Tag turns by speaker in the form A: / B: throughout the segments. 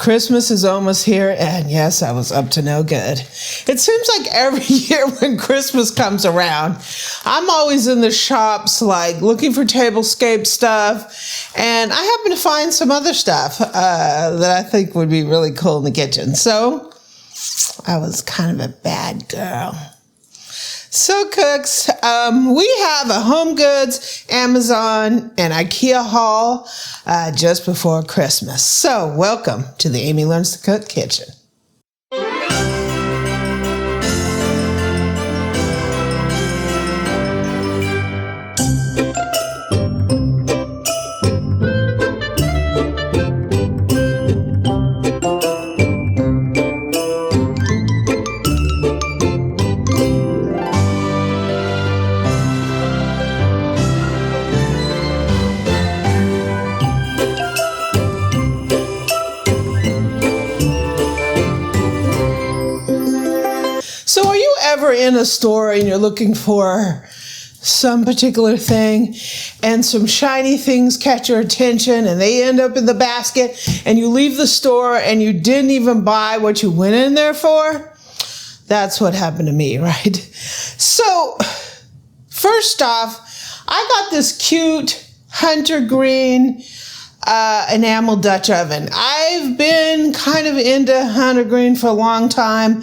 A: Christmas is almost here, and yes, I was up to no good. It seems like every year when Christmas comes around, I'm always in the shops like looking for tablescape stuff, and I happen to find some other stuff that I think would be really cool in the kitchen. So I was kind of a bad girl. So cooks, we have a HomeGoods, Amazon, and Ikea haul just before Christmas. So welcome to the Amy Learns to Cook kitchen. So are you ever in a store and you're looking for some particular thing and some shiny things catch your attention and they end up in the basket and you leave the store and you didn't even buy what you went in there for? That's what happened to me, right? So first off, I got this cute hunter green enamel Dutch oven. I've been kind of into hunter green for a long time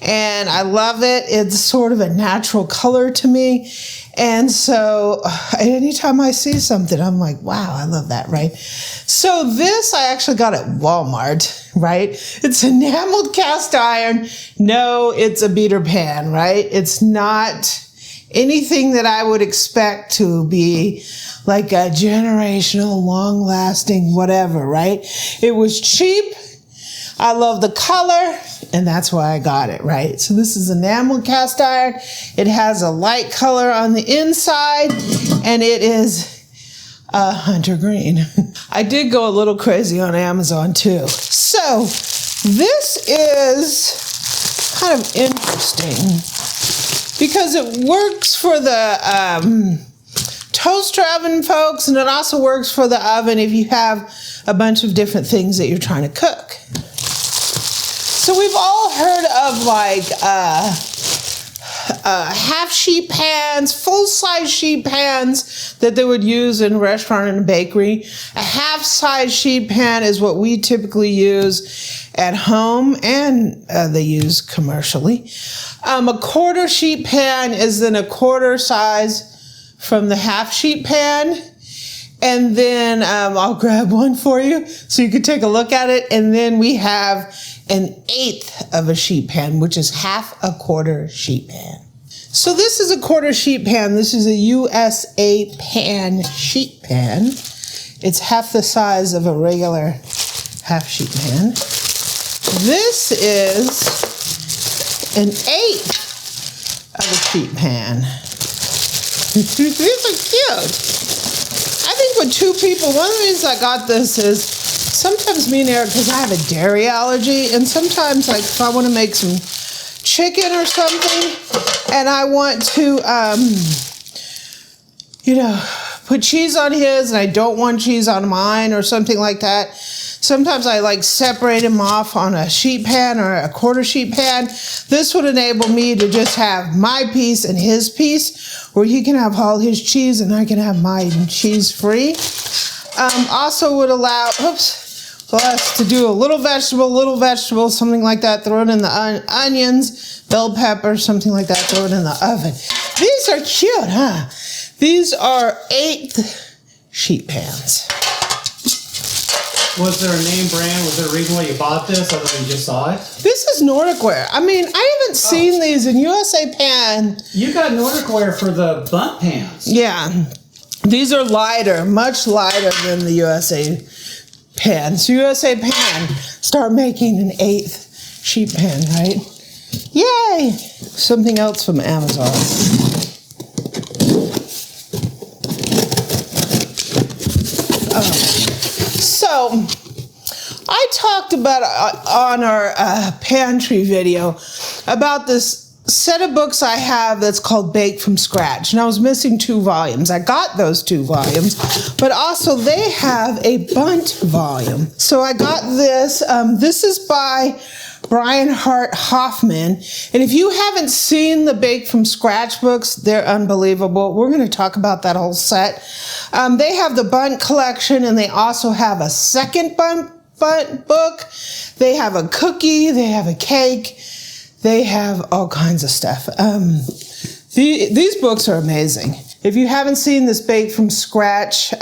A: and I love it. It's sort of a natural color to me. And so anytime I see something, I'm like, wow, I love that, right? So this I actually got at Walmart, right? It's enameled cast iron. No, it's a beater pan, right? It's not anything that I would expect to be like a generational, long-lasting, whatever, right? It was cheap. I love the color, and that's why I got it, right? So this is enamel cast iron. It has a light color on the inside, and it is hunter green. I did go a little crazy on Amazon too. So this is kind of interesting because it works for the toaster oven, folks, and it also works for the oven if you have a bunch of different things that you're trying to cook. So we've all heard of like half sheet pans, full-size sheet pans that they would use in a restaurant and a bakery. A half-size sheet pan is what we typically use at home and they use commercially. A quarter sheet pan is then a quarter size from the half sheet pan. And then I'll grab one for you so you can take a look at it. And then we have an eighth of a sheet pan, which is half a quarter sheet pan. So this is a quarter sheet pan. This is a USA pan sheet pan. It's half the size of a regular half sheet pan. This is an eighth of a sheet pan. These are cute. I think with two people, one of the reasons I got this is sometimes me and Eric, because I have a dairy allergy, and sometimes like if I want to make some chicken or something, and I want to, put cheese on his, and I don't want cheese on mine or something like that. Sometimes I like separate them off on a sheet pan or a quarter sheet pan. This would enable me to just have my piece and his piece, where he can have all his cheese and I can have mine cheese free. Also would allow, us to do a little vegetable, something like that. Throw it in the onions, bell pepper, something like that. Throw it in the oven. These are cute, huh? These are eighth sheet pans.
B: Was there a name brand? Was there a reason why you bought this other than you just saw it?
A: This is Nordicware. I mean, I haven't seen these in USA Pan.
B: You got Nordicware for the bundt pans.
A: Yeah. These are lighter, much lighter than the USA Pans. USA Pan, start making an eighth sheet pan, right? Yay! Something else from Amazon. So, I talked about on our pantry video about this set of books I have that's called Bake from Scratch, and I was missing 2 volumes. I got those 2 volumes, but also they have a bunt volume. So I got this. This is by Brian Hart Hoffman, and if you haven't seen the Bake from Scratch books, they're unbelievable. We're going to talk about that whole set. They have the bunt collection, and they also have a second bunt book. They have a cookie, they have a cake, they have all kinds of stuff. These books are amazing. If you haven't seen this Bake from Scratch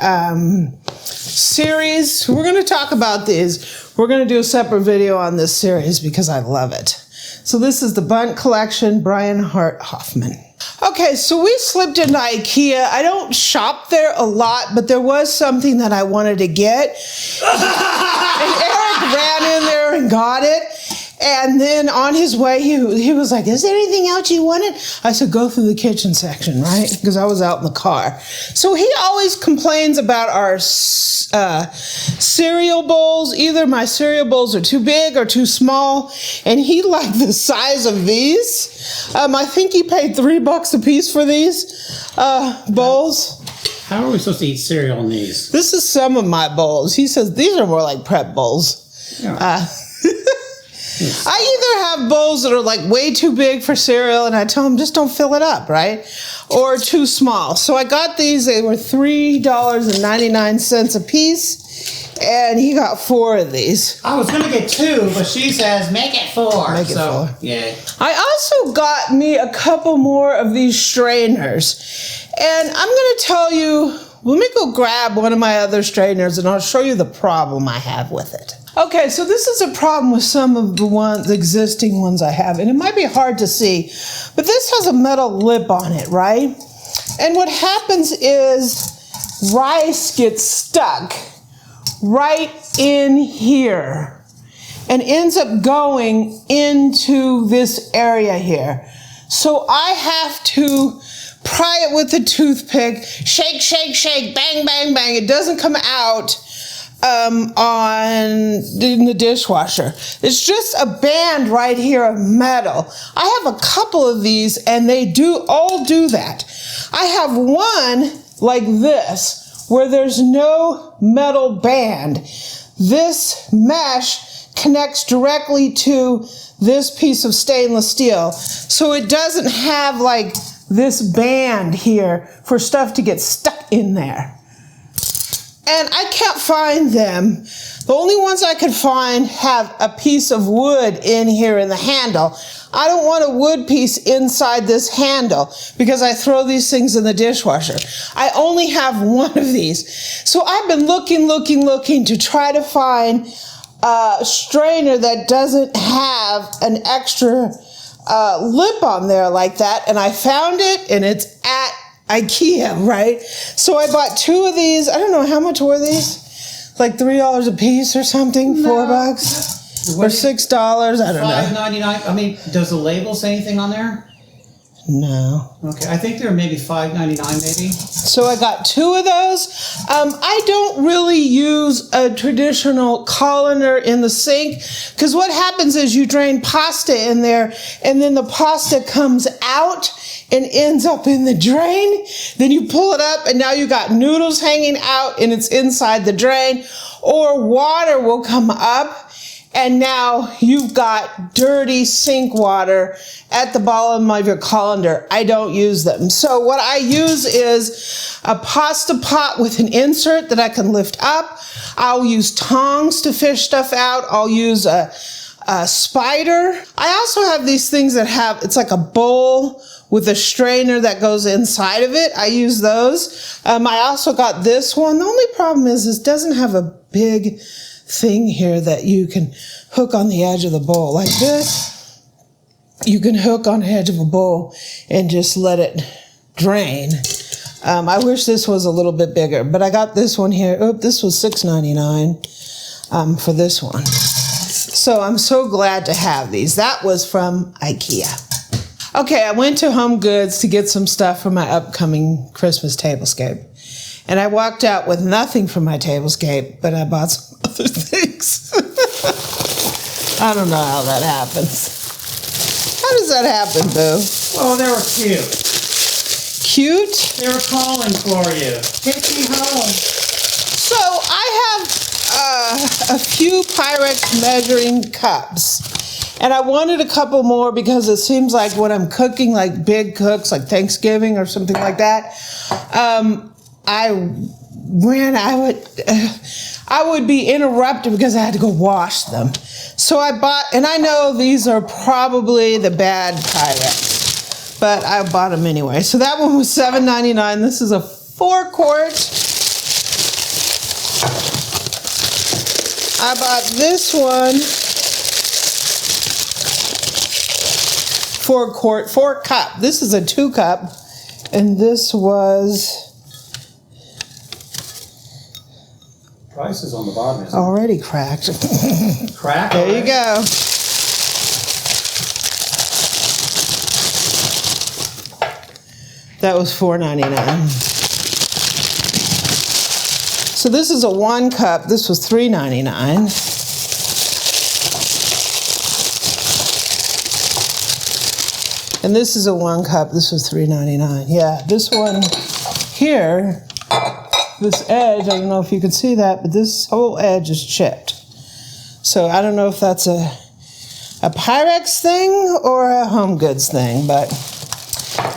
A: series, we're going to talk about these. We're going to do a separate video on this series because I love it. So this is the Bunt Collection, Brian Hart Hoffman. Okay, so we slipped into Ikea. I don't shop there a lot, but there was something that I wanted to get. And Eric ran in there and got it. And then on his way, he was like, is there anything else you wanted? I said, go through the kitchen section, right? Because I was out in the car. So he always complains about our cereal bowls. Either my cereal bowls are too big or too small. And he liked the size of these. I think he paid $3 a piece for these bowls.
B: How are we supposed to eat cereal in these?
A: This is some of my bowls. He says these are more like prep bowls.
B: Yeah.
A: I either have bowls that are like way too big for cereal, and I tell him just don't fill it up, right? Or too small. So I got these. They were $3.99 a piece, and he got 4 of these.
B: I was going to get 2, but she says make it 4.
A: Make it 4.
B: Yeah.
A: I also got me a couple more of these strainers, and I'm going to tell you, let me go grab one of my other strainers, and I'll show you the problem I have with it. Okay, so this is a problem with some of the existing ones I have, and it might be hard to see, but this has a metal lip on it, right? And what happens is rice gets stuck right in here and ends up going into this area here. So I have to pry it with a toothpick, shake, shake, shake, bang, bang, bang. It doesn't come out in the dishwasher. It's just a band right here of metal. I have a couple of these, and they all do that. I have one like this where there's no metal band. This mesh connects directly to this piece of stainless steel, so it doesn't have like this band here for stuff to get stuck in there. And I can't find them. The only ones I could find have a piece of wood in here in the handle. I don't want a wood piece inside this handle because I throw these things in the dishwasher. I only have one of these. So I've been looking to try to find a strainer that doesn't have an extra lip on there like that. And I found it, and it's at Ikea, right? So I bought 2 of these. I don't know, how much were these? Like $3 a piece or something? $4? Or $6? I don't know.
B: $5.99. I mean, does the label say anything on there?
A: No.
B: Okay, I think they're maybe $5.99 maybe.
A: So I got 2 of those. I don't really use a traditional colander in the sink because what happens is you drain pasta in there, and then the pasta comes out and ends up in the drain. Then you pull it up, and now you got noodles hanging out, and it's inside the drain. Or water will come up, and now you've got dirty sink water at the bottom of your colander. I don't use them. So what I use is a pasta pot with an insert that I can lift up. I'll use tongs to fish stuff out. I'll use a spider. I also have these things that it's like a bowl with a strainer that goes inside of it. I use those. I also got this one. The only problem is it doesn't have a big thing here that you can hook on the edge of the bowl. Like this, you can hook on the edge of a bowl and just let it drain. I wish this was a little bit bigger, but I got this one here. Oh, this was $6.99 for this one. So I'm so glad to have these. That was from Ikea. Okay, I went to HomeGoods to get some stuff for my upcoming Christmas tablescape. And I walked out with nothing for my tablescape, but I bought some other things. I don't know how that happens. How does does that happen, Boo?
B: Oh, they were cute.
A: Cute?
B: They were calling for you. Take me home.
A: So I have a few Pyrex measuring cups. And I wanted a couple more because it seems like when I'm cooking like big cooks, like Thanksgiving or something like that, I would be interrupted because I had to go wash them. So I bought, and I know these are probably the bad Pyrex, but I bought them anyway. So that one was $7.99. This is a 4-quart. I bought this one, 4-quart, 4-cup. This is a 2-cup, and this was
B: Price is on the bottom, isn't it?
A: already cracked.
B: Crack?
A: There you go. That was $4.99. So this is a 1-cup. This was $3.99. And this is a 1-cup. This was $3.99. Yeah, this one here, this edge, I don't know if you can see that, but this whole edge is chipped. So I don't know if that's a Pyrex thing or a HomeGoods thing, but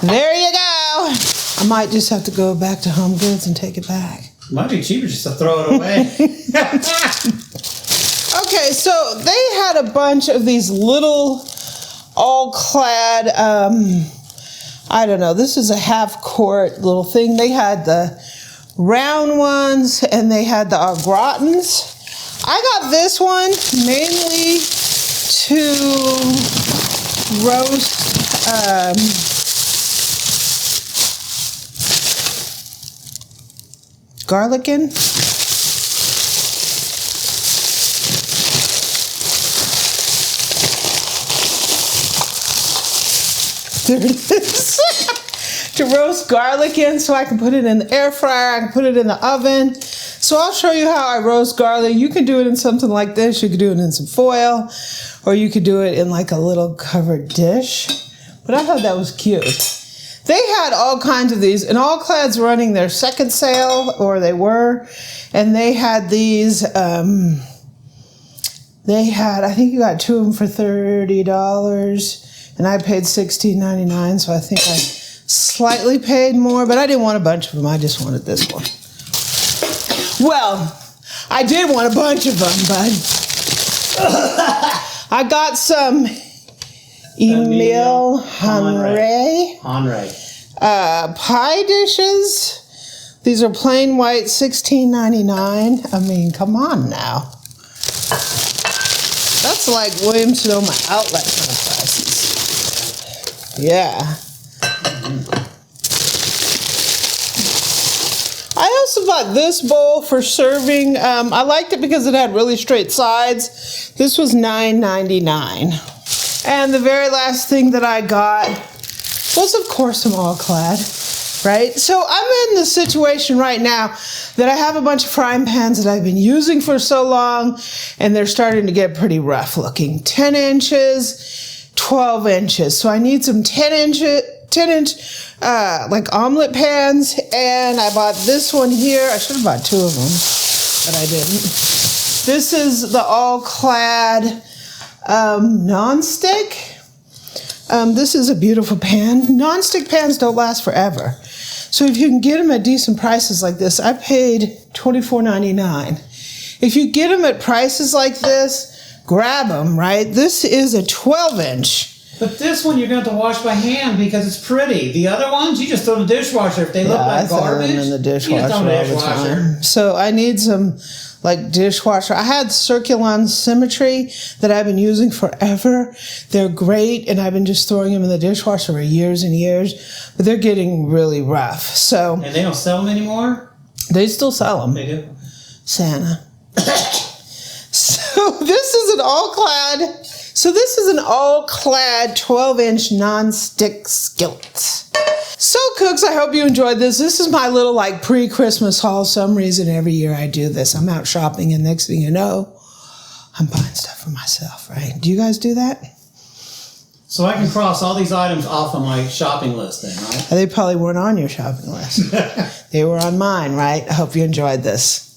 A: there you go. I might just have to go back to HomeGoods and take it back.
B: Might be cheaper just to throw it away.
A: Okay, so they had a bunch of these little all-clad, I don't know, this is a 1/2-quart little thing. They had the round ones and they had the au gratins. I got this one mainly to roast garlic in. There it is. To roast garlic in so I can put it in the air fryer, I can put it in the oven. So I'll show you how I roast garlic. You can do it in something like this. You could do it in some foil, or you could do it in like a little covered dish. But I thought that was cute. They had all kinds of these, and all-clad's running their second sale, or they were, and they had these, they had, I think you got 2 of them for $30, and I paid $16.99, so I think I slightly paid more, but I didn't want a bunch of them. I just wanted this one. Well, I did want a bunch of them, but I got some Enameled pie dishes. These are plain white, $16.99. I mean, come on now. That's like Williams-Sonoma outlet kind of prices. Yeah. I also bought this bowl for serving. I liked it because it had really straight sides. This was $9.99. And the very last thing that I got was, of course, some all-clad, right? So I'm in the situation right now that I have a bunch of frying pans that I've been using for so long, and they're starting to get pretty rough looking. 10 inches, 12 inches. So I need some 10-inch like omelet pans, and I bought this one here. I should have bought 2 of them, but I didn't. This is the all-clad non-stick. This is a beautiful pan. Non-stick pans don't last forever. So if you can get them at decent prices like this, I paid $24.99. If you get them at prices like this, grab them, right? This is a 12-inch.
B: But this one you're going to have to wash by hand because it's pretty. The other ones, you just throw in the dishwasher. If they look like garbage,
A: I throw them in the dishwasher
B: you just throw in the
A: all the
B: dishwasher.
A: time. So I need some like dishwasher. I had Circulon Symmetry that I've been using forever. They're great, and I've been just throwing them in the dishwasher for years and years, but they're getting really rough. So
B: And they don't sell them anymore?
A: they still sell them.
B: They do?
A: Santa. So this is an all-clad. So this is an all-clad 12-inch non-stick skillet. So cooks, I hope you enjoyed this. This is my little like pre-Christmas haul. Some reason every year I do this. I'm out shopping and next thing you know, I'm buying stuff for myself, right? Do you guys do that?
B: So I can cross all these items off of my shopping list then, right?
A: They probably weren't on your shopping list. They were on mine, right? I hope you enjoyed this.